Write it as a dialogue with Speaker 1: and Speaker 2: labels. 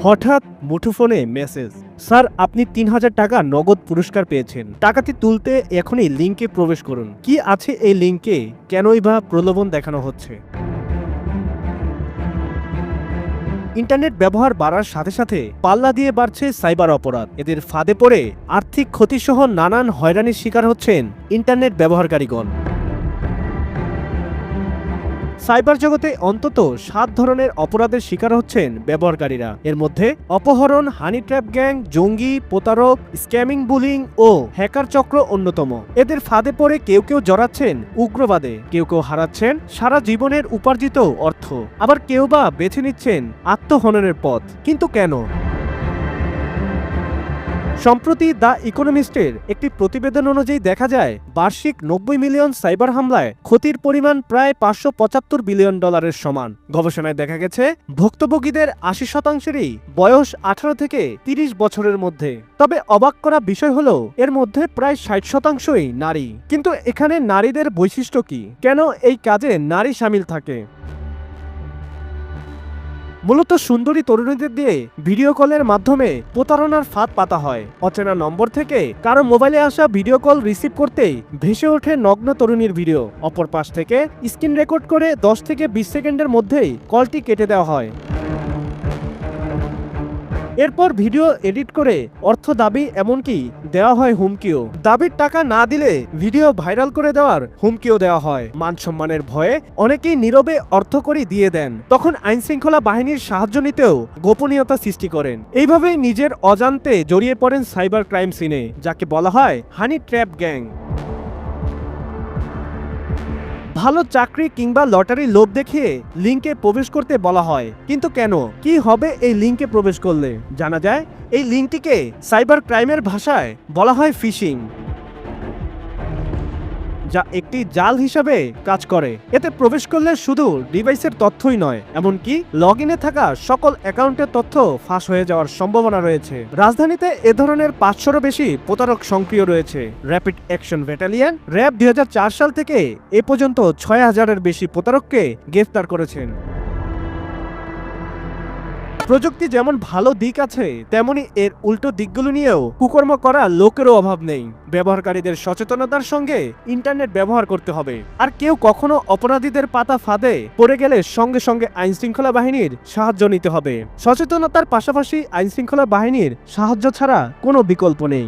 Speaker 1: হঠাৎ মুঠোফোনে message, sir আপনি ৩,০০০ টাকা নগদ পুরস্কার পেয়েছেন, টাকাটি তুলতে এখনই লিঙ্কে প্রবেশ করুন। কি আছে এই লিঙ্কে, কেনই বা প্রলোভন দেখানো হচ্ছে? ইন্টারনেট ব্যবহার বাড়ার সাথে সাথে পাল্লা দিয়ে বাড়ছে সাইবার অপরাধ। এদের ফাঁদে পড়ে আর্থিক ক্ষতিসহ নানান হয়রানির শিকার হচ্ছেন ইন্টারনেট ব্যবহারকারীগণ। সাইবার জগতে অন্তত ৭ ধরনের অপরাধের শিকার হচ্ছেন ব্যবহারকারীরা। এর মধ্যে অপহরণ, হানি ট্র্যাপ গ্যাং, জঙ্গি, প্রতারক, স্ক্যামিং, বুলিং ও হ্যাকার চক্র অন্যতম। এদের ফাঁদে পড়ে কেউ কেউ জড়াচ্ছেন উগ্রবাদে, কেউ কেউ হারাচ্ছেন সারা জীবনের উপার্জিত অর্থ, আবার কেউ বা বেছে নিচ্ছেন আত্মহননের পথ। কিন্তু কেন? সম্প্রতি দ্য ইকোনমিস্টের একটি প্রতিবেদন অনুযায়ী দেখা যায়, বার্ষিক ৯০ মিলিয়ন সাইবার হামলায় ক্ষতির পরিমাণ প্রায় $৫৭৫ বিলিয়ন সমান। গবেষণায় দেখা গেছে, ভুক্তভোগীদের ৮০%ই বয়স ১৮ থেকে ৩০ বছরের মধ্যে। তবে অবাক করা বিষয় হলো, এর মধ্যে প্রায় ৬০%ই নারী। কিন্তু এখানে নারীদের বৈশিষ্ট্য কি? কেন এই কাজে নারী শামিল থাকে? মূলত সুন্দরী তরুণীদের দিয়ে ভিডিও কলের মাধ্যমে প্রতারণার ফাঁদ পাতা হয়। অচেনা নম্বর থেকে কারো মোবাইলে আসা ভিডিও কল রিসিভ করতেই ভেসে ওঠে নগ্ন তরুণীর ভিডিও। অপর পাশ থেকে স্ক্রিন রেকর্ড করে ১০ থেকে ২০ সেকেন্ডের মধ্যেই কলটি কেটে দেওয়া হয়। এরপর ভিডিও এডিট করে অর্থ দাবি, এমনকি দেওয়া হয় হুমকিও। দাবির টাকা না দিলে ভিডিও ভাইরাল করে দেওয়ার হুমকিও দেওয়া হয়। মান সম্মানের ভয়ে অনেকেই নীরবে অর্থকড়ি দিয়ে দেন, তখন আইন শৃঙ্খলা বাহিনীর সাহায্য নিতেও গোপনীয়তা সৃষ্টি করেন। এইভাবেই নিজের অজান্তে জড়িয়ে পড়েন সাইবার ক্রাইম সিনে, যাকে বলা হয় হানি ট্র্যাপ গ্যাং। ভালো চাকরি কিংবা লটারির লোভ দেখিয়ে লিঙ্কে প্রবেশ করতে বলা হয়। কিন্তু কেন? কি হবে এই লিঙ্কে প্রবেশ করলে? জানা যায়, এই লিঙ্কটিকে সাইবার ক্রাইমের ভাষায় বলা হয় ফিশিং, যা একটি জাল হিসাবে কাজ করে। এতে প্রবেশ করলে শুধু ডিভাইসের তথ্যই নয়, এমনকি লগইনে থাকা সকল অ্যাকাউন্টের তথ্য ফাঁস হয়ে যাওয়ার সম্ভাবনা রয়েছে। রাজধানীতে এ ধরনের ৫০০-এরও বেশি প্রতারক সক্রিয় রয়েছে। র্যাপিড অ্যাকশন ব্যাটালিয়ন র্যাব ২০০৪ সাল থেকে এ পর্যন্ত ৬,০০০-এর বেশি প্রতারককে গ্রেফতার করেছেন। প্রযুক্তি যেমন ভালো দিক আছে, তেমনি এর উল্টো দিকগুলো নিয়েও কুকর্ম করা লোকেরও অভাব নেই। ব্যবহারকারীদের সচেতনতার সঙ্গে ইন্টারনেট ব্যবহার করতে হবে। আর কেউ কখনো অপরাধীদের পাতা ফাঁদে পড়ে গেলে সঙ্গে সঙ্গে আইন শৃঙ্খলা বাহিনীর সাহায্য নিতে হবে। সচেতনতার পাশাপাশি আইন শৃঙ্খলা বাহিনীর সাহায্য ছাড়া কোনো বিকল্প নেই।